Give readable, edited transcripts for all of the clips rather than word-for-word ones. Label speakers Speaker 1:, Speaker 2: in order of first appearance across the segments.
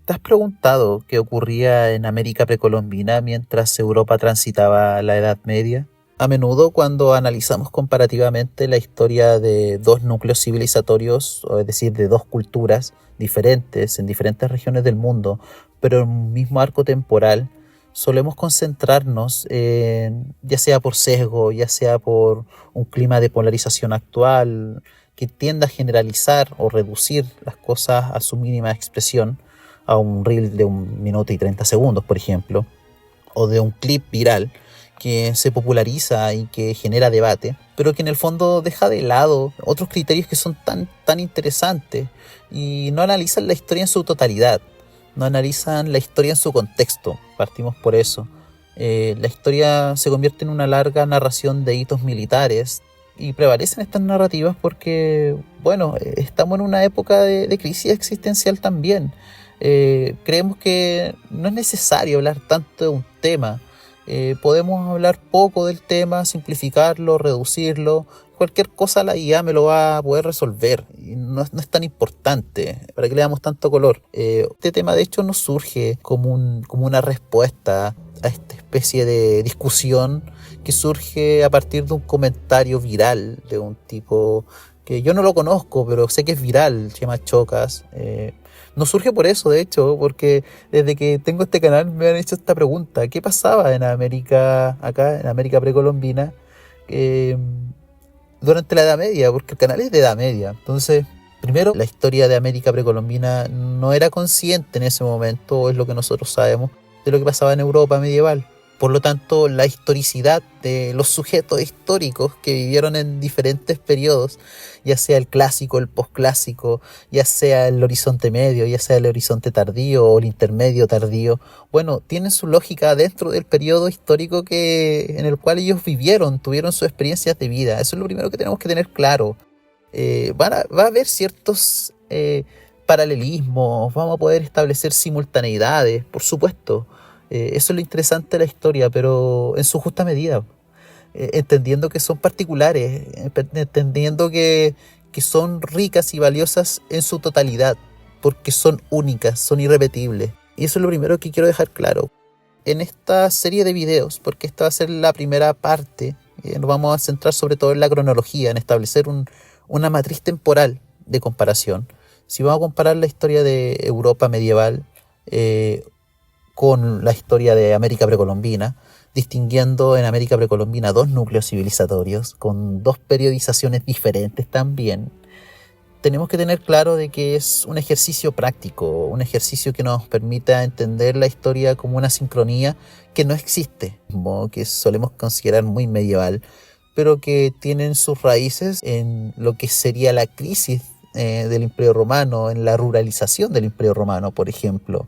Speaker 1: ¿Te has preguntado qué ocurría en América precolombina mientras Europa transitaba la Edad Media? A menudo, cuando analizamos comparativamente la historia de dos núcleos civilizatorios, o es decir, de dos culturas diferentes en diferentes regiones del mundo, pero en un mismo arco temporal, solemos concentrarnos en, ya sea por sesgo, ya sea por un clima de polarización actual que tienda a generalizar o reducir las cosas a su mínima expresión, a un reel de 1 minuto y 30 segundos, por ejemplo, o de un clip viral que se populariza y que genera debate, pero que en el fondo deja de lado otros criterios que son tan interesantes y no analizan la historia en su totalidad, no analizan la historia en su contexto. Partimos por eso. La historia se convierte en una larga narración de hitos militares y prevalecen estas narrativas porque, bueno, estamos en una época de crisis existencial también. Creemos que no es necesario hablar tanto de un tema. Podemos hablar poco del tema, simplificarlo, reducirlo. Cualquier cosa la IA me lo va a poder resolver. Y no es tan importante. ¿Para qué le damos tanto color? Este tema de hecho no surge como una respuesta a esta especie de discusión que surge a partir de un comentario viral de un tipo que yo no lo conozco, pero sé que es viral, se llama Chocas. No surge por eso, de hecho, porque desde que tengo este canal me han hecho esta pregunta: ¿qué pasaba en América, acá en América precolombina, eh, durante la Edad Media? Porque el canal es de Edad Media. Entonces, primero, la historia de América precolombina no era consciente en ese momento, o es lo que nosotros sabemos, de lo que pasaba en Europa medieval. Por lo tanto, la historicidad de los sujetos históricos que vivieron en diferentes periodos, ya sea el clásico, el posclásico, ya sea el horizonte medio, ya sea el horizonte tardío o el intermedio tardío, bueno, tienen su lógica dentro del periodo histórico en el cual ellos vivieron, tuvieron sus experiencias de vida. Eso es lo primero que tenemos que tener claro. Va a haber ciertos paralelismos, vamos a poder establecer simultaneidades, por supuesto. Eso es lo interesante de la historia, pero en su justa medida, entendiendo que son particulares, entendiendo que son ricas y valiosas en su totalidad, porque son únicas, son irrepetibles. Y eso es lo primero que quiero dejar claro. En esta serie de videos, porque esta va a ser la primera parte, nos vamos a centrar sobre todo en la cronología, en establecer una matriz temporal de comparación. Si vamos a comparar la historia de Europa medieval, con la historia de América precolombina, distinguiendo en América precolombina dos núcleos civilizatorios, con dos periodizaciones diferentes también, tenemos que tener claro de que es un ejercicio práctico, un ejercicio que nos permita entender la historia como una sincronía que no existe, que solemos considerar muy medieval, pero que tienen sus raíces en lo que sería la crisis del Imperio Romano, en la ruralización del Imperio Romano, por ejemplo.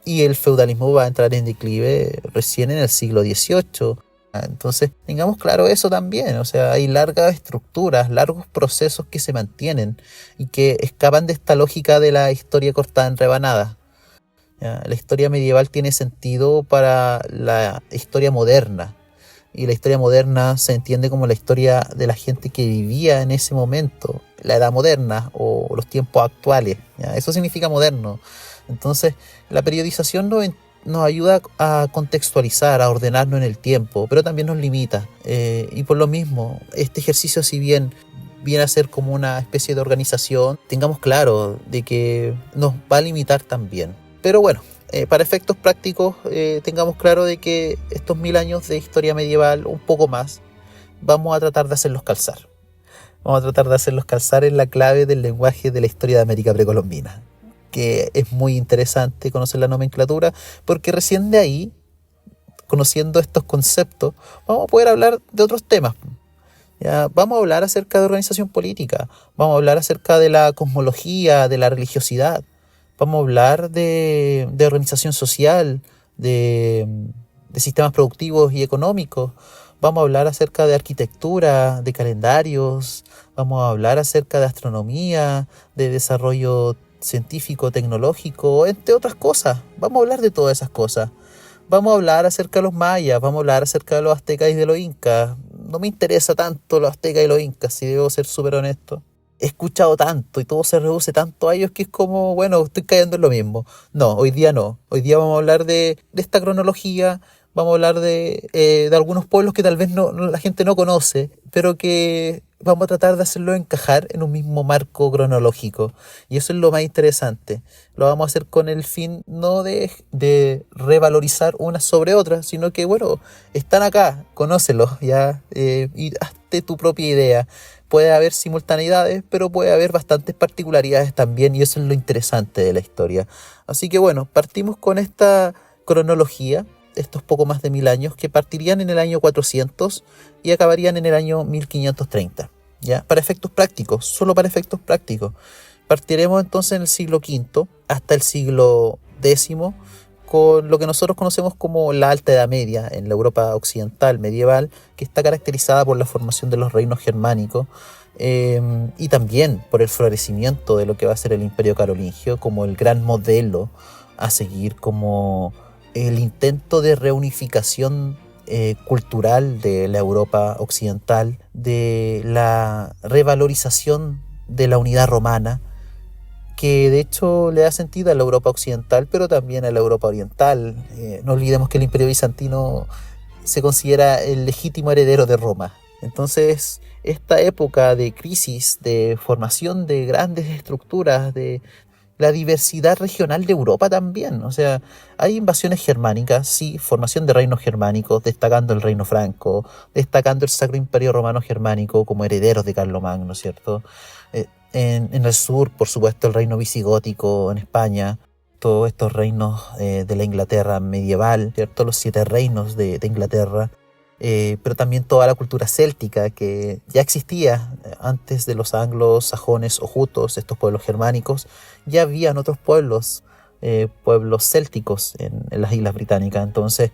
Speaker 1: Y el feudalismo va a entrar en declive recién en el siglo XVIII. Entonces, tengamos claro eso también. O sea, hay largas estructuras, largos procesos que se mantienen y que escapan de esta lógica de la historia cortada en rebanadas. La historia medieval tiene sentido para la historia moderna. Y la historia moderna se entiende como la historia de la gente que vivía en ese momento, la edad moderna o los tiempos actuales. Eso significa moderno. Entonces, la periodización nos ayuda a contextualizar, a ordenarnos en el tiempo, pero también nos limita. Y por lo mismo, este ejercicio, si bien viene a ser como una especie de organización, tengamos claro de que nos va a limitar también. Pero bueno, para efectos prácticos, tengamos claro de que estos 1000 años de historia medieval, un poco más, vamos a tratar de hacerlos calzar. Vamos a tratar de hacerlos calzar en la clave del lenguaje de la historia de América precolombina, que es muy interesante conocer la nomenclatura, porque recién de ahí, conociendo estos conceptos, vamos a poder hablar de otros temas. ¿Ya? Vamos a hablar acerca de organización política, vamos a hablar acerca de la cosmología, de la religiosidad, vamos a hablar de organización social, de sistemas productivos y económicos, vamos a hablar acerca de arquitectura, de calendarios, vamos a hablar acerca de astronomía, de desarrollo científico, tecnológico, entre otras cosas. Vamos a hablar de todas esas cosas. Vamos a hablar acerca de los mayas, vamos a hablar acerca de los aztecas y de los incas. No me interesa tanto los aztecas y los incas, si debo ser súper honesto. he escuchado tanto y todo se reduce tanto a ellos que es como, bueno, estoy cayendo en lo mismo. No, hoy día no. Hoy día vamos a hablar de esta cronología, vamos a hablar de algunos pueblos que tal vez la gente no conoce, pero que vamos a tratar de hacerlo encajar en un mismo marco cronológico. Y eso es lo más interesante. Lo vamos a hacer con el fin no de revalorizar unas sobre otras, sino que, bueno, están acá, conócelos, ya, y hazte tu propia idea. Puede haber simultaneidades, pero puede haber bastantes particularidades también, y eso es lo interesante de la historia. Así que bueno, partimos con esta cronología, estos poco más de 1000 años, que partirían en el año 400 y acabarían en el año 1530. ¿Ya? Para efectos prácticos, solo para efectos prácticos. Partiremos entonces en el siglo V hasta el siglo X, con lo que nosotros conocemos como la Alta Edad Media en la Europa occidental medieval, que está caracterizada por la formación de los reinos germánicos, y también por el florecimiento de lo que va a ser el Imperio Carolingio como el gran modelo a seguir, como el intento de reunificación cultural de la Europa occidental, de la revalorización de la unidad romana, que de hecho le da sentido a la Europa occidental, pero también a la Europa oriental. No olvidemos que el Imperio Bizantino se considera el legítimo heredero de Roma. Entonces, esta época de crisis, de formación de grandes estructuras, de la diversidad regional de Europa también. O sea, hay invasiones germánicas, sí, formación de reinos germánicos, destacando el reino franco, destacando el Sacro Imperio Romano Germánico como herederos de Carlomagno, ¿cierto? En el sur, por supuesto, el reino visigótico en España, todos estos reinos de la Inglaterra medieval, ¿cierto? Los 7 reinos de Inglaterra, pero también toda la cultura céltica que ya existía antes de los anglos, sajones o jutos, estos pueblos germánicos. Ya habían otros pueblos célticos en las Islas Británicas. Entonces,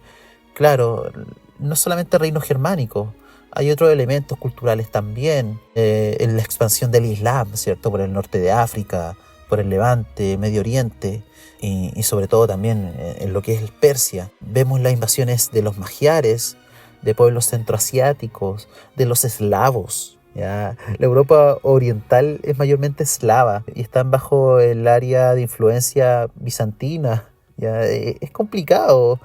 Speaker 1: claro, no solamente reinos germánicos, hay otros elementos culturales también, en la expansión del Islam, ¿cierto? Por el norte de África, por el Levante, Medio Oriente, y sobre todo también en lo que es Persia. Vemos las invasiones de los magiares, de pueblos centroasiáticos, de los eslavos. ¿Ya? La Europa oriental es mayormente eslava y están bajo el área de influencia bizantina. ¿Ya? Es complicado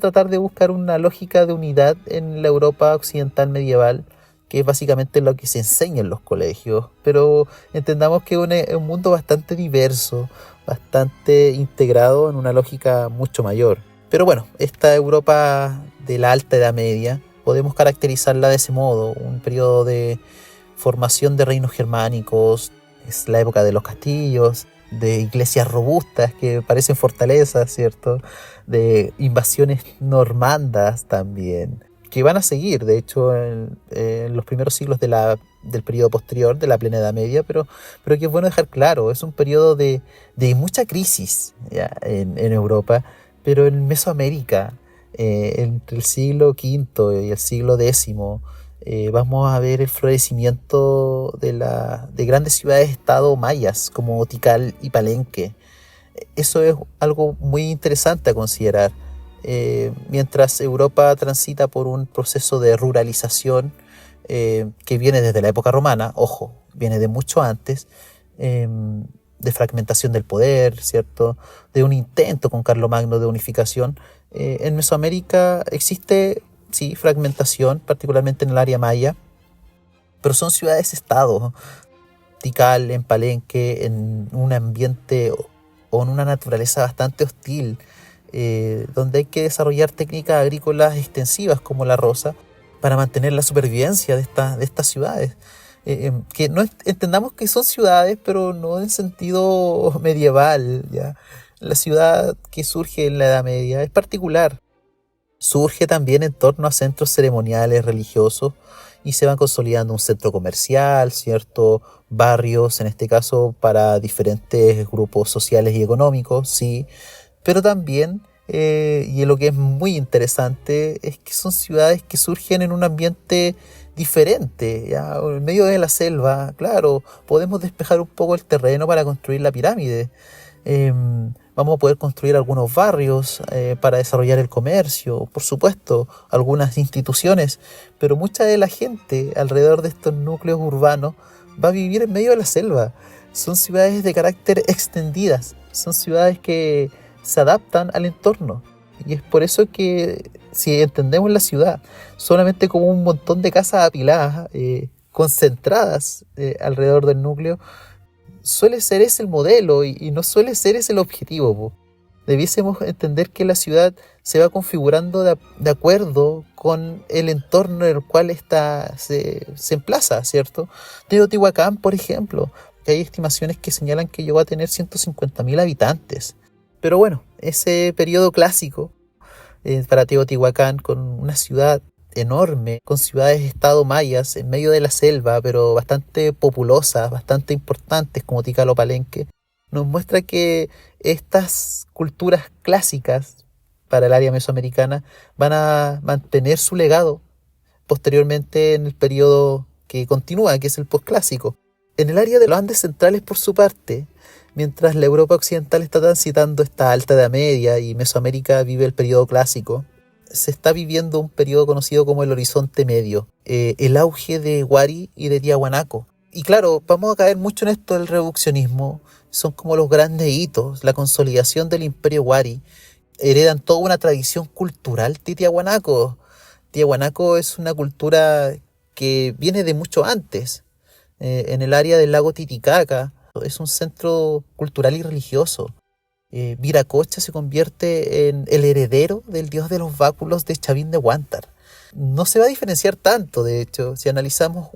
Speaker 1: tratar de buscar una lógica de unidad en la Europa occidental medieval, que es básicamente lo que se enseña en los colegios, pero entendamos que es un mundo bastante diverso, bastante integrado en una lógica mucho mayor. Pero bueno, esta Europa de la Alta Edad Media podemos caracterizarla de ese modo, un periodo de formación de reinos germánicos, es la época de los castillos, de iglesias robustas que parecen fortalezas, ¿cierto? De invasiones normandas también, que van a seguir, de hecho, en los primeros siglos del periodo posterior, de la plena Edad Media, pero que es bueno dejar claro, es un periodo de mucha crisis, ¿ya? En Europa, pero en Mesoamérica, entre el siglo V y el siglo X, vamos a ver el florecimiento de grandes ciudades-estado mayas como Tikal y Palenque. Eso es algo muy interesante a considerar. Mientras Europa transita por un proceso de ruralización que viene desde la época romana, ojo, viene de mucho antes, de fragmentación del poder, ¿cierto? De un intento con Carlomagno de unificación. En Mesoamérica existe, sí, fragmentación, particularmente en el área maya, pero son ciudades-estado. Tikal, en Palenque, en un ambiente o en una naturaleza bastante hostil, donde hay que desarrollar técnicas agrícolas extensivas como la roza para mantener la supervivencia de estas ciudades. Que no entendamos que son ciudades, pero no en sentido medieval, ¿ya? La ciudad que surge en la Edad Media es particular. Surge también en torno a centros ceremoniales religiosos y se van consolidando un centro comercial, ¿cierto? Barrios, en este caso, para diferentes grupos sociales y económicos, sí. Pero también, y lo que es muy interesante, es que son ciudades que surgen en un ambiente diferente, ¿ya? En medio de la selva. Claro, podemos despejar un poco el terreno para construir la pirámide. Vamos a poder construir algunos barrios para desarrollar el comercio, por supuesto, algunas instituciones, pero mucha de la gente alrededor de estos núcleos urbanos va a vivir en medio de la selva. Son ciudades de carácter extendidas, son ciudades que se adaptan al entorno. Y es por eso que si entendemos la ciudad solamente como un montón de casas apiladas, concentradas alrededor del núcleo, suele ser ese el modelo y no suele ser ese el objetivo, po. Debiésemos entender que la ciudad se va configurando de acuerdo con el entorno en el cual se emplaza, ¿cierto? Teotihuacán, por ejemplo, que hay estimaciones que señalan que llegó a tener 150.000 habitantes. Pero bueno, ese periodo clásico para Teotihuacán, con una ciudad enorme, con ciudades-estado mayas en medio de la selva, pero bastante populosas, bastante importantes como Tikal o Palenque, nos muestra que estas culturas clásicas para el área mesoamericana van a mantener su legado posteriormente en el periodo que continúa, que es el posclásico. En el área de los Andes centrales, por su parte, mientras la Europa occidental está transitando esta alta edad media y Mesoamérica vive el periodo clásico, se está viviendo un periodo conocido como el Horizonte Medio, el auge de Huari y de Tiahuanaco. Y claro, vamos a caer mucho en esto del reduccionismo, son como los grandes hitos, la consolidación del Imperio Huari, heredan toda una tradición cultural de Tiahuanaco. Tiahuanaco es una cultura que viene de mucho antes, en el área del lago Titicaca, es un centro cultural y religioso. Viracocha se convierte en el heredero del dios de los báculos de Chavín de Huántar. No se va a diferenciar tanto, de hecho, si analizamos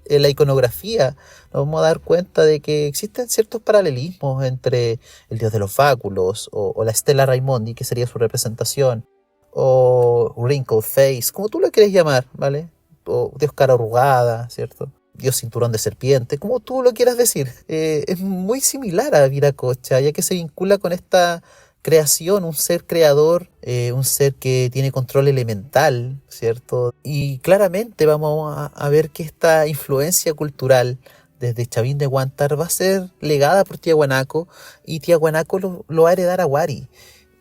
Speaker 1: la iconografía, nos vamos a dar cuenta de que existen ciertos paralelismos entre el dios de los báculos o la Stella Raimondi, que sería su representación, o Wrinkled Face, como tú lo quieres llamar, ¿vale? O dios cara arrugada, ¿cierto? Dios cinturón de serpiente, como tú lo quieras decir. Es muy similar a Viracocha, ya que se vincula con esta creación, un ser creador, un ser que tiene control elemental, ¿cierto? Y claramente vamos a ver que esta influencia cultural desde Chavín de Huántar va a ser legada por Tiahuanaco, y Tiahuanaco lo va a heredar a Huari.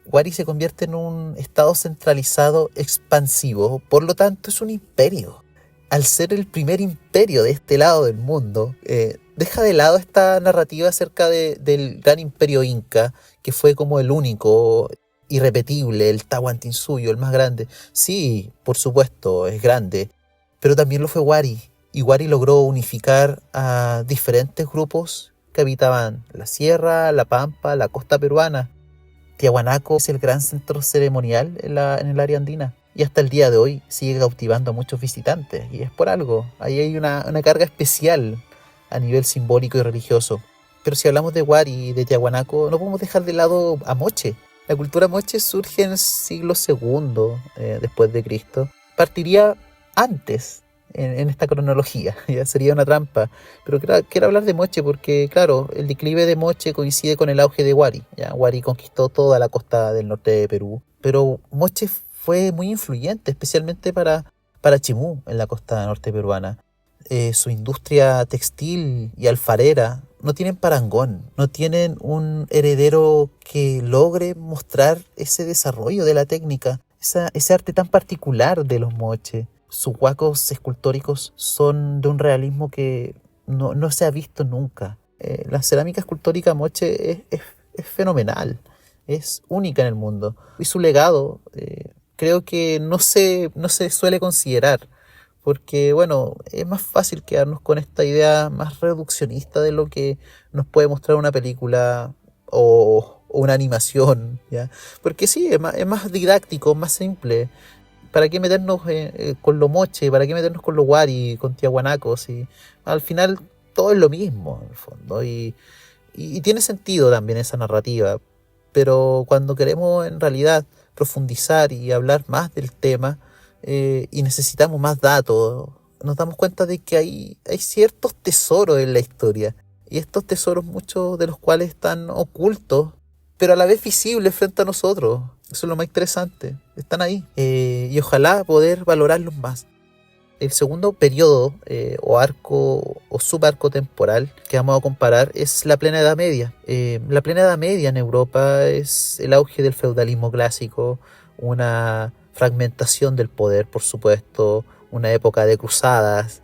Speaker 1: Huari se convierte en un estado centralizado expansivo, por lo tanto es un imperio. Al ser el primer imperio de este lado del mundo, deja de lado esta narrativa acerca del gran imperio inca, que fue como el único, irrepetible, el Tahuantinsuyo, el más grande. Sí, por supuesto, es grande, pero también lo fue Huari. Y Huari logró unificar a diferentes grupos que habitaban la sierra, la pampa, la costa peruana. Tiahuanaco es el gran centro ceremonial en el área andina. Y hasta el día de hoy sigue cautivando a muchos visitantes. Y es por algo. Ahí hay una carga especial a nivel simbólico y religioso. Pero si hablamos de Huari y de Tiahuanaco, no podemos dejar de lado a Moche. La cultura Moche surge en el siglo II después de Cristo. Partiría antes en esta cronología. Ya sería una trampa. Pero quiero hablar de Moche porque, claro, el declive de Moche coincide con el auge de Huari. Ya, Huari conquistó toda la costa del norte de Perú. Pero Moche fue muy influyente, especialmente para Chimú, en la costa norte peruana. Su industria textil y alfarera no tienen parangón, no tienen un heredero que logre mostrar ese desarrollo de la técnica, ese arte tan particular de los moche. Sus huacos escultóricos son de un realismo que no se ha visto nunca. La cerámica escultórica moche es fenomenal, es única en el mundo. Y su legado creo que no se suele considerar, porque bueno, es más fácil quedarnos con esta idea más reduccionista de lo que nos puede mostrar una película o una animación, ¿ya? Porque sí, es más didáctico, más simple. ¿Para qué meternos con lo moche? ¿Para qué meternos con lo Huari, con Tiahuanaco? Si al final todo es lo mismo, en el fondo. Y tiene sentido también esa narrativa. Pero cuando queremos en realidad profundizar y hablar más del tema, y necesitamos más datos, nos damos cuenta de que hay ciertos tesoros en la historia. Y estos tesoros, muchos de los cuales están ocultos, pero a la vez visibles frente a nosotros. Eso es lo más interesante. Están ahí. Y ojalá poder valorarlos más. El segundo periodo o arco o subarco temporal que vamos a comparar es la plena Edad Media. La plena Edad Media en Europa es el auge del feudalismo clásico, una fragmentación del poder, por supuesto, una época de cruzadas.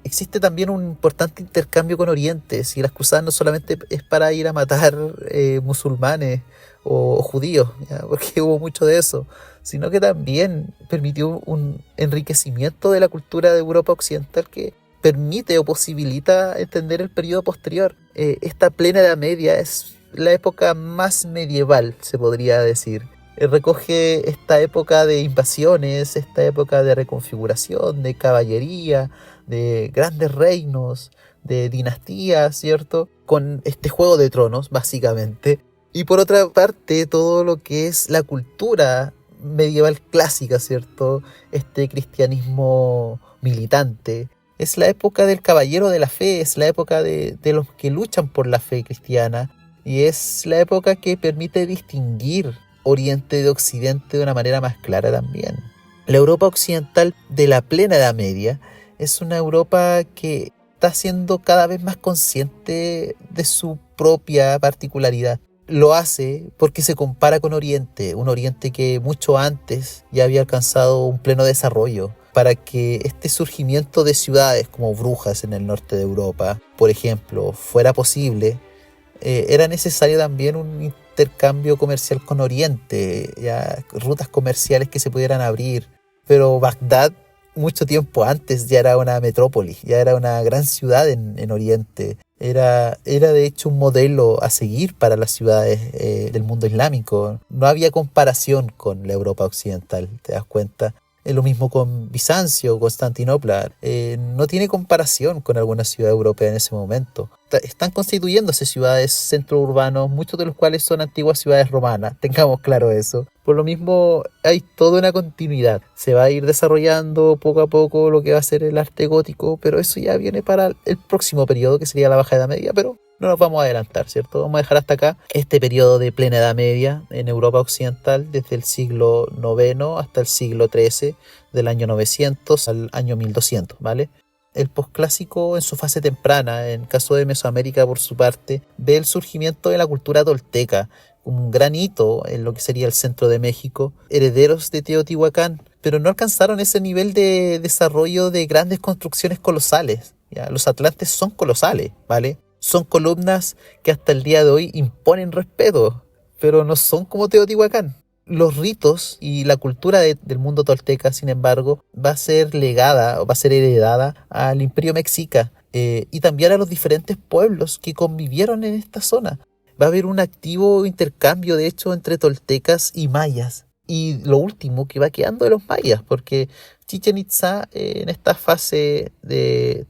Speaker 1: existe también un importante intercambio con Oriente. Si las cruzadas no solamente es para ir a matar musulmanes o judíos, ¿ya? Porque hubo mucho de eso, sino que también permitió un enriquecimiento de la cultura de Europa Occidental que permite o posibilita entender el periodo posterior. Esta plena Edad Media es la época más medieval, se podría decir. Recoge esta época de invasiones, esta época de reconfiguración, de caballería, de grandes reinos, de dinastías, ¿cierto? Con este Juego de Tronos, básicamente. Y por otra parte, todo lo que es la cultura medieval clásica, ¿cierto? Este cristianismo militante. Es la época del caballero de la fe, es la época de los que luchan por la fe cristiana. Y es la época que permite distinguir Oriente de Occidente de una manera más clara también. La Europa occidental de la plena Edad Media es una Europa que está siendo cada vez más consciente de su propia particularidad. Lo hace porque se compara con Oriente, un Oriente que mucho antes ya había alcanzado un pleno desarrollo. Para que este surgimiento de ciudades como Brujas en el norte de Europa, por ejemplo, fuera posible, era necesario también un intercambio comercial con Oriente, ya rutas comerciales que se pudieran abrir. Pero Bagdad, mucho tiempo antes, ya era una metrópoli, ya era una gran ciudad en Oriente. Era de hecho un modelo a seguir para las ciudades del mundo islámico. No había comparación con la Europa occidental, ¿te das cuenta? Es lo mismo con Bizancio, Constantinopla. No tiene comparación con alguna ciudad europea en ese momento. Están constituyéndose ciudades centrourbanos, muchos de los cuales son antiguas ciudades romanas, tengamos claro eso. Por lo mismo, hay toda una continuidad. Se va a ir desarrollando poco a poco lo que va a ser el arte gótico, pero eso ya viene para el próximo periodo, que sería la Baja Edad Media, pero no nos vamos a adelantar, ¿cierto? Vamos a dejar hasta acá este periodo de plena Edad Media en Europa Occidental, desde el siglo IX hasta el siglo XIII, del año 900 al año 1200, ¿vale? El posclásico en su fase temprana, en caso de Mesoamérica por su parte, ve el surgimiento de la cultura tolteca, un gran hito en lo que sería el centro de México, herederos de Teotihuacán, pero no alcanzaron ese nivel de desarrollo de grandes construcciones colosales, ¿ya? Los atlantes son colosales, ¿vale? Son columnas que hasta el día de hoy imponen respeto, pero no son como Teotihuacán. Los ritos y la cultura del mundo tolteca, sin embargo, va a ser legada o va a ser heredada al Imperio Mexica y también a los diferentes pueblos que convivieron en esta zona. Va a haber un activo intercambio, de hecho, entre toltecas y mayas. Y lo último que va quedando de los mayas, porque Chichén Itzá en esta fase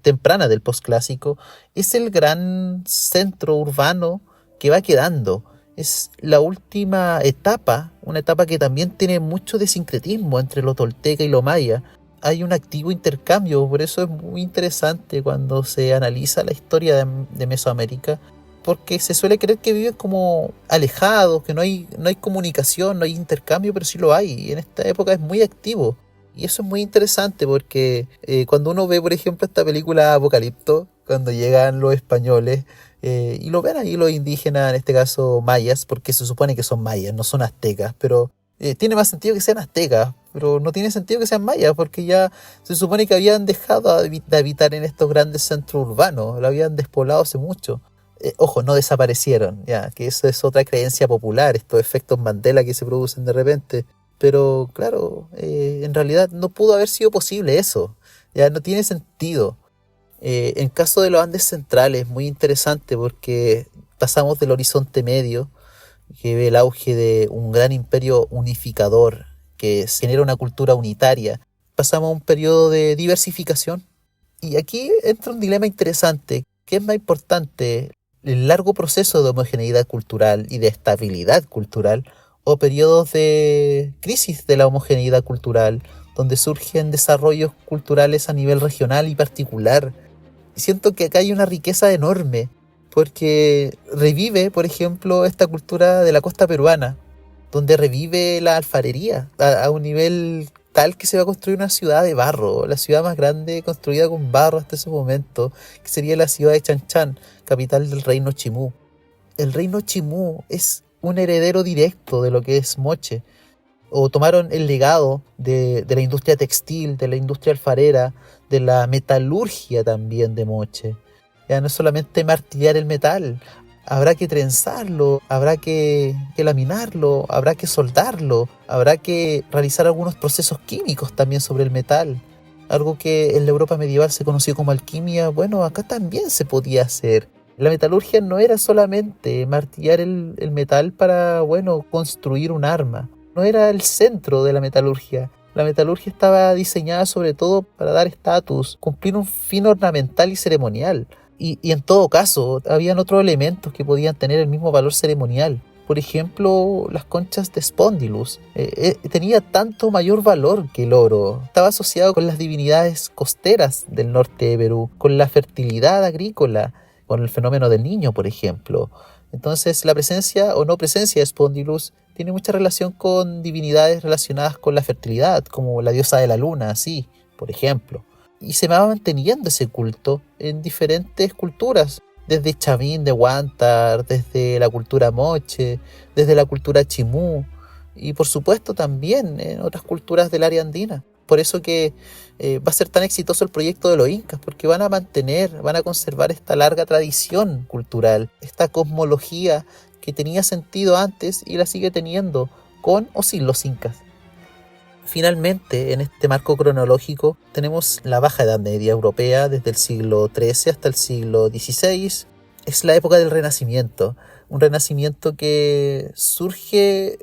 Speaker 1: temprana del posclásico es el gran centro urbano que va quedando. Es la última etapa, una etapa que también tiene mucho de sincretismo entre lo tolteca y lo maya. Hay un activo intercambio, por eso es muy interesante cuando se analiza la historia de Mesoamérica, porque se suele creer que viven como alejados, que no hay comunicación, no hay intercambio, pero sí lo hay, y en esta época es muy activo. Y eso es muy interesante porque cuando uno ve, por ejemplo, esta película Apocalipto, cuando llegan los españoles y lo ven ahí los indígenas, en este caso mayas, porque se supone que son mayas, no son aztecas, pero tiene más sentido que sean aztecas, pero no tiene sentido que sean mayas, porque ya se supone que habían dejado de habitar en estos grandes centros urbanos, lo habían despoblado hace mucho. Ojo, no desaparecieron, ya, que eso es otra creencia popular, estos efectos Mandela que se producen de repente. Pero claro, en realidad no pudo haber sido posible eso, ya no tiene sentido. En caso de los Andes centrales, muy interesante porque pasamos del Horizonte Medio, que ve el auge de un gran imperio unificador que genera una cultura unitaria. Pasamos a un periodo de diversificación y aquí entra un dilema interesante. ¿Qué es más importante? ¿El largo proceso de homogeneidad cultural y de estabilidad cultural o periodos de crisis de la homogeneidad cultural, donde surgen desarrollos culturales a nivel regional y particular? Siento que acá hay una riqueza enorme, porque revive, por ejemplo, esta cultura de la costa peruana, donde revive la alfarería a un nivel tal que se va a construir una ciudad de barro, la ciudad más grande construida con barro hasta ese momento, que sería la ciudad de Chanchán, capital del reino Chimú. El reino Chimú es un heredero directo de lo que es Moche. o tomaron el legado de la industria textil, de la industria alfarera, de la metalurgia también de Moche. Ya no es solamente martillar el metal, habrá que trenzarlo, habrá que laminarlo, habrá que soldarlo, habrá que realizar algunos procesos químicos también sobre el metal. Algo que en la Europa medieval se conoció como alquimia, bueno, acá también se podía hacer. La metalurgia no era solamente martillar el metal para, bueno, construir un arma. No era el centro de la metalurgia. La metalurgia estaba diseñada sobre todo para dar estatus, cumplir un fin ornamental y ceremonial. Y en todo caso, habían otros elementos que podían tener el mismo valor ceremonial. Por ejemplo, las conchas de Spondylus. Tenía tanto mayor valor que el oro. Estaba asociado con las divinidades costeras del norte de Perú, con la fertilidad agrícola, con el fenómeno del niño, por ejemplo. Entonces, la presencia o no presencia de Spondylus tiene mucha relación con divinidades relacionadas con la fertilidad, como la diosa de la luna, así, por ejemplo. Y se va manteniendo ese culto en diferentes culturas, desde Chavín de Huántar, desde la cultura moche, desde la cultura chimú y por supuesto también en otras culturas del área andina. Por eso que va a ser tan exitoso el proyecto de los incas, porque van a mantener, van a conservar esta larga tradición cultural, esta cosmología que tenía sentido antes y la sigue teniendo con o sin los incas. Finalmente, en este marco cronológico, tenemos la Baja Edad Media europea desde el siglo XIII hasta el siglo XVI. Es la época del Renacimiento, un Renacimiento que surge,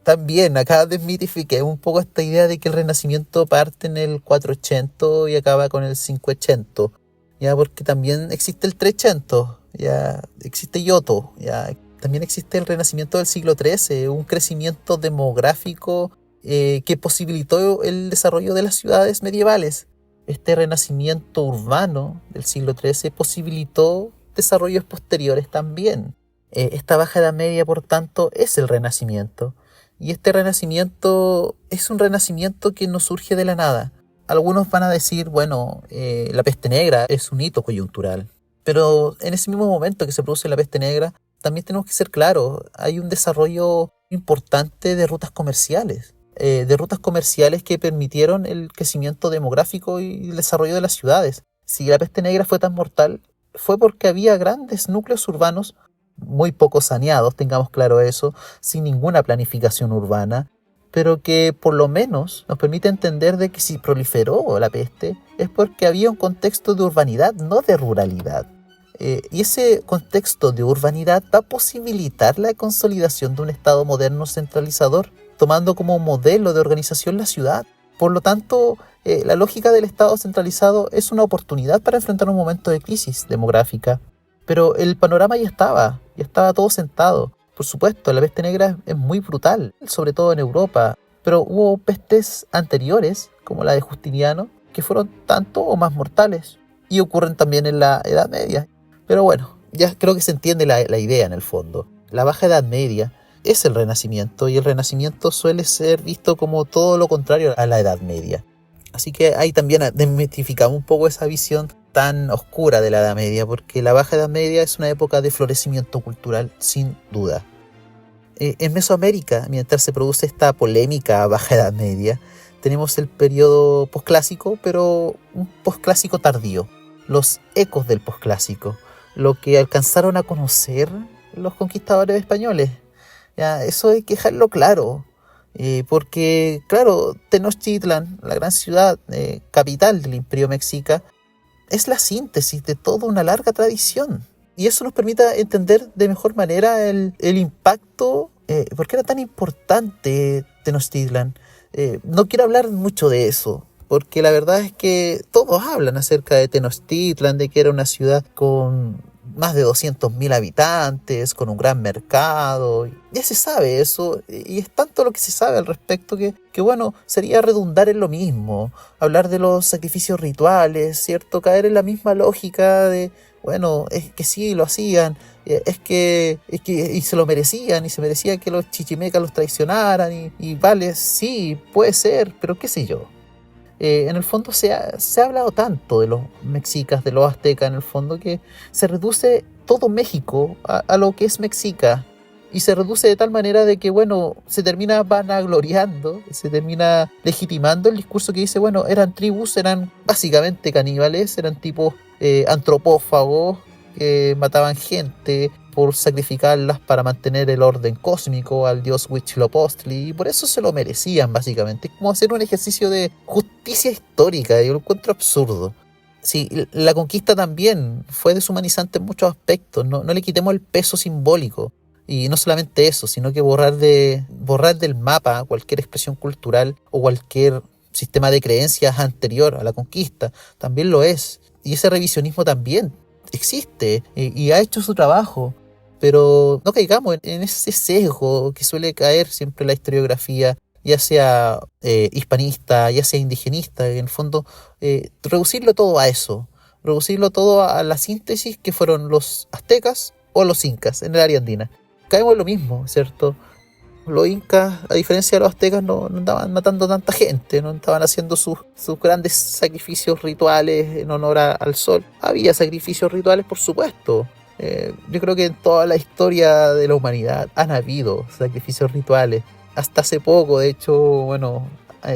Speaker 1: también acá desmitifiqué un poco esta idea de que el Renacimiento parte en el 480 y acaba con el 580, ya, porque también existe el 300, ya existe Giotto, ya también existe el Renacimiento del siglo XIII, un crecimiento demográfico que posibilitó el desarrollo de las ciudades medievales. Este renacimiento urbano del siglo XIII posibilitó desarrollos posteriores también. Esta Baja Edad Media, por tanto, es el Renacimiento. Y este Renacimiento es un renacimiento que no surge de la nada. Algunos van a decir, bueno, la peste negra es un hito coyuntural. Pero en ese mismo momento que se produce la peste negra, también tenemos que ser claros, hay un desarrollo importante de rutas comerciales. Que permitieron el crecimiento demográfico y el desarrollo de las ciudades. Si la peste negra fue tan mortal, fue porque había grandes núcleos urbanos, muy poco saneados, tengamos claro eso, sin ninguna planificación urbana, pero que por lo menos nos permite entender de que si proliferó la peste es porque había un contexto de urbanidad, no de ruralidad. Y ese contexto de urbanidad va a posibilitar la consolidación de un Estado moderno centralizador, tomando como modelo de organización la ciudad. Por lo tanto, la lógica del Estado centralizado es una oportunidad para enfrentar un momento de crisis demográfica. Pero el panorama ya estaba todo sentado. Por supuesto, la peste negra es muy brutal, sobre todo en Europa, pero hubo pestes anteriores, como la de Justiniano, que fueron tanto o más mortales, y ocurren también en la Edad Media. Pero bueno, ya creo que se entiende la idea en el fondo. La Baja Edad Media es el Renacimiento, y el Renacimiento suele ser visto como todo lo contrario a la Edad Media. Así que ahí también desmitificamos un poco esa visión tan oscura de la Edad Media, porque la Baja Edad Media es una época de florecimiento cultural, sin duda. En Mesoamérica, mientras se produce esta polémica Baja Edad Media, tenemos el periodo posclásico, pero un posclásico tardío, los ecos del posclásico, lo que alcanzaron a conocer los conquistadores españoles. Ya, eso hay que dejarlo claro, porque, claro, Tenochtitlan, la gran ciudad capital del Imperio Mexica, es la síntesis de toda una larga tradición. Y eso nos permite entender de mejor manera el impacto, por qué era tan importante Tenochtitlan. No quiero hablar mucho de eso, porque la verdad es que todos hablan acerca de Tenochtitlan, de que era una ciudad con más de 200.000 habitantes, con un gran mercado. Ya se sabe eso, y es tanto lo que se sabe al respecto que bueno, sería redundar en lo mismo, hablar de los sacrificios rituales, ¿cierto? Caer en la misma lógica de, bueno, es que sí, lo hacían, es que y se lo merecían, y se merecía que los chichimecas los traicionaran, y vale, sí, puede ser, pero qué sé yo. En el fondo se ha hablado tanto de los mexicas, de los aztecas, en el fondo, que se reduce todo México a lo que es mexica. y se reduce de tal manera de que, bueno, se termina vanagloriando, se termina legitimando el discurso que dice, bueno, eran tribus, eran básicamente caníbales, eran tipos antropófagos que mataban gente por sacrificarlas para mantener el orden cósmico al dios Huitzilopochtli, y por eso se lo merecían básicamente. Es como hacer un ejercicio de justicia histórica, y yo lo encuentro absurdo. Sí, la conquista también fue deshumanizante en muchos aspectos, no le quitemos el peso simbólico. Y no solamente eso, sino que borrar del mapa cualquier expresión cultural o cualquier sistema de creencias anterior a la conquista, también lo es. Y ese revisionismo también existe y ha hecho su trabajo. Pero no caigamos en ese sesgo que suele caer siempre en la historiografía, ya sea hispanista, ya sea indigenista, en el fondo reducirlo todo a eso, reducirlo todo a la síntesis que fueron los aztecas o los incas en el área andina. Caemos en lo mismo, ¿cierto? Los incas, a diferencia de los aztecas, no andaban matando tanta gente, no estaban haciendo sus grandes sacrificios rituales en honor al sol. Había sacrificios rituales, por supuesto. Yo creo que en toda la historia de la humanidad han habido sacrificios rituales. Hasta hace poco, de hecho, bueno,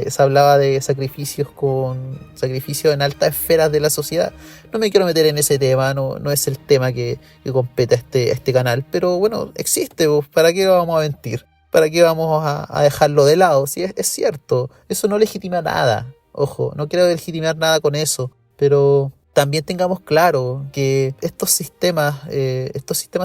Speaker 1: se hablaba de sacrificios en altas esferas de la sociedad. No me quiero meter en ese tema, no es el tema que compete a este canal, pero bueno, existe, pues, ¿para qué vamos a mentir? ¿Para qué vamos a dejarlo de lado? Si es cierto, eso no legitima nada. Ojo, no quiero legitimar nada con eso, pero también tengamos claro que estos sistemas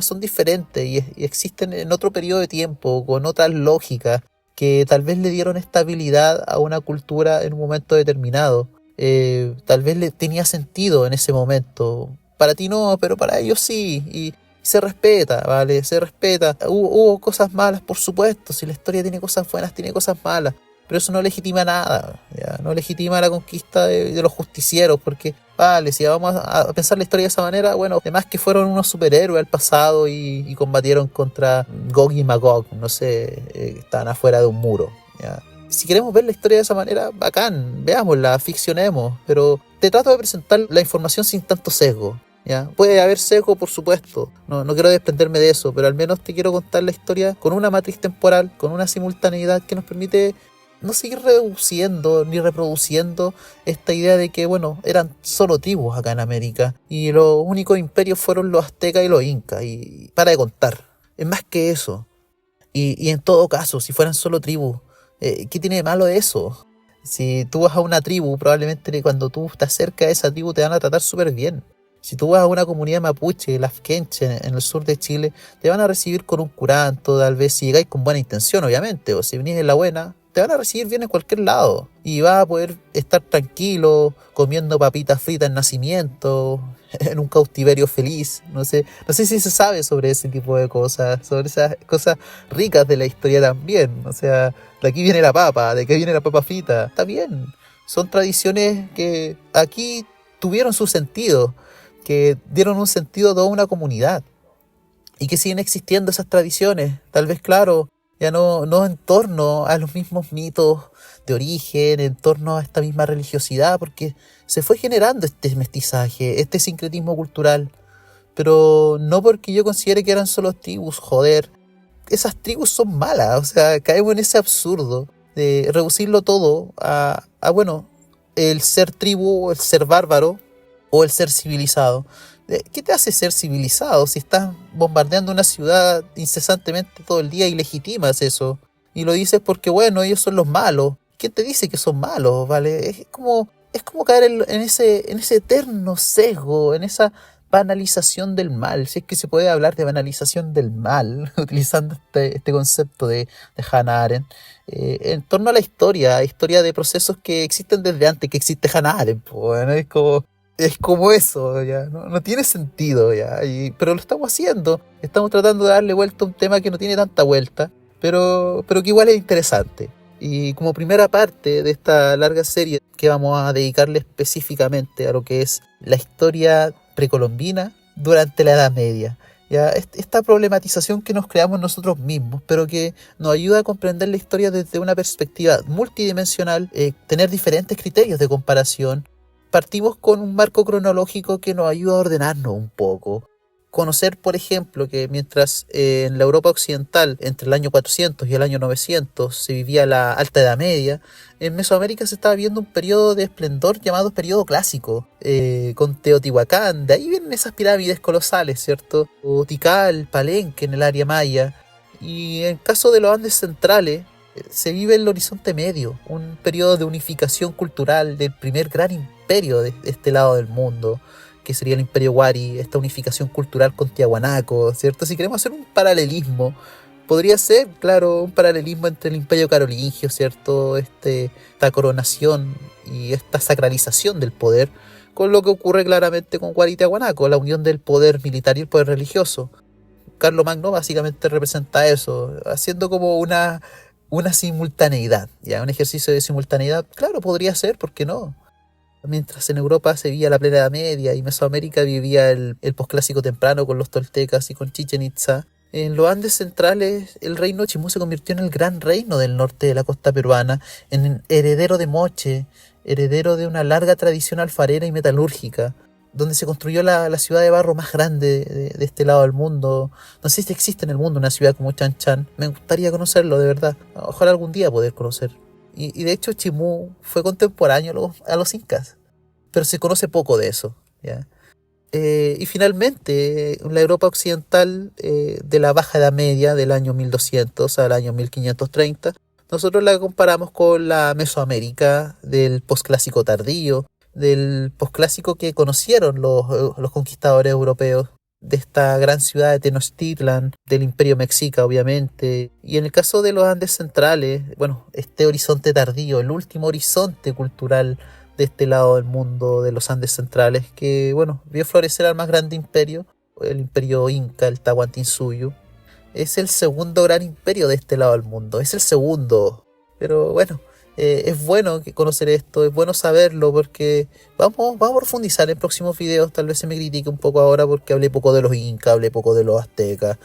Speaker 1: son diferentes y existen en otro periodo de tiempo, con otras lógicas, que tal vez le dieron estabilidad a una cultura en un momento determinado. Tal vez le tenía sentido en ese momento. Para ti no, pero para ellos sí. Y se respeta, ¿vale? Se respeta. Hubo cosas malas, por supuesto. Si la historia tiene cosas buenas, tiene cosas malas. Pero eso no legitima nada, ¿ya? No legitima la conquista de los justicieros, porque, vale, si vamos a pensar la historia de esa manera, bueno, además que fueron unos superhéroes al pasado y combatieron contra Gog y Magog, no sé, estaban afuera de un muro, ¿ya? Si queremos ver la historia de esa manera, bacán, veámosla, ficcionemos, pero te trato de presentar la información sin tanto sesgo, ¿ya? Puede haber sesgo, por supuesto, no quiero desprenderme de eso, pero al menos te quiero contar la historia con una matriz temporal, con una simultaneidad que nos permite no seguir reduciendo ni reproduciendo esta idea de que, bueno, eran solo tribus acá en América y los únicos imperios fueron los aztecas y los incas, y para de contar, es más que eso. Y en todo caso, si fueran solo tribus, ¿qué tiene de malo eso? Si tú vas a una tribu, probablemente cuando tú estás cerca de esa tribu te van a tratar súper bien. Si tú vas a una comunidad mapuche, las Quenche, en el sur de Chile, te van a recibir con un curanto, tal vez si llegáis con buena intención, obviamente, o si venís en la buena, te van a recibir bien en cualquier lado. Y vas a poder estar tranquilo, comiendo papitas fritas en nacimiento, en un cautiverio feliz. No sé si se sabe sobre ese tipo de cosas, sobre esas cosas ricas de la historia también. O sea, de aquí viene la papa, de aquí viene la papa frita. Está bien, son tradiciones que aquí tuvieron su sentido, que dieron un sentido a toda una comunidad y que siguen existiendo esas tradiciones, tal vez, claro, ya no en torno a los mismos mitos de origen, en torno a esta misma religiosidad, porque se fue generando este mestizaje, este sincretismo cultural, pero no porque yo considere que eran solo tribus, joder, esas tribus son malas, o sea, caemos en ese absurdo de reducirlo todo bueno, el ser tribu, el ser bárbaro, o el ser civilizado. ¿Qué te hace ser civilizado si estás bombardeando una ciudad incesantemente todo el día y legitimas eso? Y lo dices porque, bueno, ellos son los malos. ¿Quién te dice que son malos, vale? Es como caer en ese eterno sesgo, en esa banalización del mal, si es que se puede hablar de banalización del mal, utilizando este concepto de Hannah Arendt, en torno a la historia de procesos que existen desde antes que existe Hannah Arendt. Bueno, es como eso, ya no tiene sentido, ya, pero lo estamos haciendo. Estamos tratando de darle vuelta a un tema que no tiene tanta vuelta, pero que igual es interesante. Y como primera parte de esta larga serie que vamos a dedicarle específicamente a lo que es la historia precolombina durante la Edad Media, ya, esta problematización que nos creamos nosotros mismos, pero que nos ayuda a comprender la historia desde una perspectiva multidimensional, tener diferentes criterios de comparación. Partimos con un marco cronológico que nos ayuda a ordenarnos un poco. Conocer, por ejemplo, que mientras en la Europa occidental, entre el año 400 y el año 900, se vivía la Alta Edad Media, en Mesoamérica se estaba viendo un periodo de esplendor llamado periodo clásico, con Teotihuacán. De ahí vienen esas pirámides colosales, ¿cierto? O Tikal, Palenque en el área maya. Y en el caso de los Andes centrales, se vive el Horizonte Medio, un periodo de unificación cultural del primer gran imperio de este lado del mundo, que sería el Imperio Wari, esta unificación cultural con Tiahuanaco, ¿cierto? Si queremos hacer un paralelismo, podría ser, claro, un paralelismo entre el Imperio Carolingio, ¿cierto? Esta coronación y esta sacralización del poder, con lo que ocurre claramente con Wari y Tiahuanaco, la unión del poder militar y el poder religioso. Carlomagno básicamente representa eso, haciendo como una simultaneidad, ¿ya? Un ejercicio de simultaneidad, claro, podría ser, ¿por qué no? Mientras en Europa se vivía la plena Edad Media y Mesoamérica vivía el posclásico temprano con los toltecas y con Chichen Itza, en los Andes centrales el reino Chimú se convirtió en el gran reino del norte de la costa peruana, en heredero de Moche, heredero de una larga tradición alfarera y metalúrgica, donde se construyó la ciudad de barro más grande de este lado del mundo. No sé si existe en el mundo una ciudad como Chan Chan, me gustaría conocerlo de verdad, ojalá algún día poder conocer. Y de hecho Chimú fue contemporáneo a los incas, pero se conoce poco de eso, ¿ya? Y finalmente, la Europa occidental de la Baja Edad Media, del año 1200 al año 1530, nosotros la comparamos con la Mesoamérica del posclásico tardío, del posclásico que conocieron los conquistadores europeos, de esta gran ciudad de Tenochtitlan, del Imperio Mexica, obviamente. Y en el caso de los Andes centrales, bueno, este horizonte tardío, el último horizonte cultural de este lado del mundo, de los Andes centrales, que, bueno, vio florecer al más grande imperio, el imperio Inca, el Tahuantinsuyo. Es el segundo gran imperio de este lado del mundo, es el segundo. Pero bueno, es bueno conocer esto, es bueno saberlo, porque vamos a profundizar en próximos videos. Tal vez se me critique un poco ahora porque hablé poco de los incas, hablé poco de los aztecas,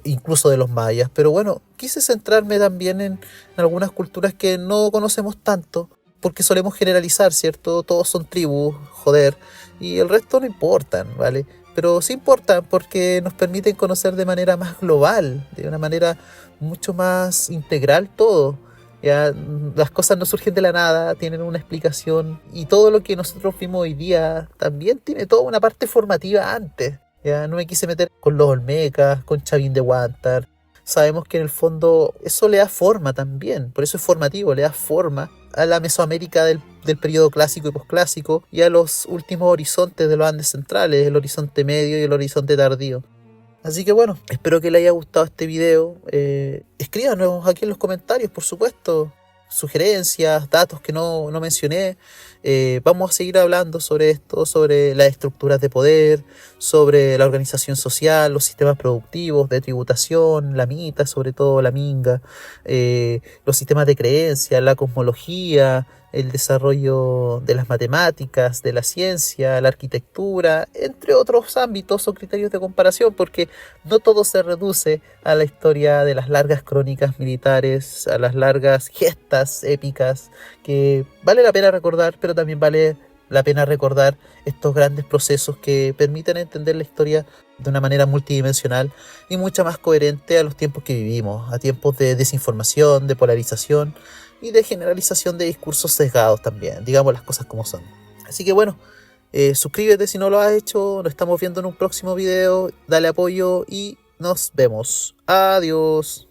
Speaker 1: incluso de los mayas. Pero bueno, quise centrarme también en algunas culturas que no conocemos tanto, porque solemos generalizar, ¿cierto? Todos son tribus, joder, y el resto no importan, ¿vale? Pero sí importan porque nos permiten conocer de manera más global, de una manera mucho más integral todo. Ya, las cosas no surgen de la nada, tienen una explicación, y todo lo que nosotros vimos hoy día también tiene toda una parte formativa antes. Ya no me quise meter con los Olmecas, con Chavín de Huántar. Sabemos que en el fondo eso le da forma también, por eso es formativo, le da forma a la Mesoamérica del periodo clásico y posclásico, y a los últimos horizontes de los Andes centrales, el horizonte medio y el horizonte tardío. Así que bueno, espero que les haya gustado este video. Escríbanos aquí en los comentarios, por supuesto, sugerencias, datos que no mencioné. Vamos a seguir hablando sobre esto, sobre las estructuras de poder, sobre la organización social, los sistemas productivos de tributación, la mita, sobre todo la minga, los sistemas de creencia, la cosmología, el desarrollo de las matemáticas, de la ciencia, la arquitectura, entre otros ámbitos o criterios de comparación, porque no todo se reduce a la historia de las largas crónicas militares, a las largas gestas épicas, que vale la pena recordar, pero también vale la pena recordar estos grandes procesos que permiten entender la historia de una manera multidimensional y mucho más coherente a los tiempos que vivimos, a tiempos de desinformación, de polarización y de generalización de discursos sesgados también, digamos las cosas como son. Así que bueno, suscríbete si no lo has hecho, nos estamos viendo en un próximo video, dale apoyo y nos vemos. Adiós.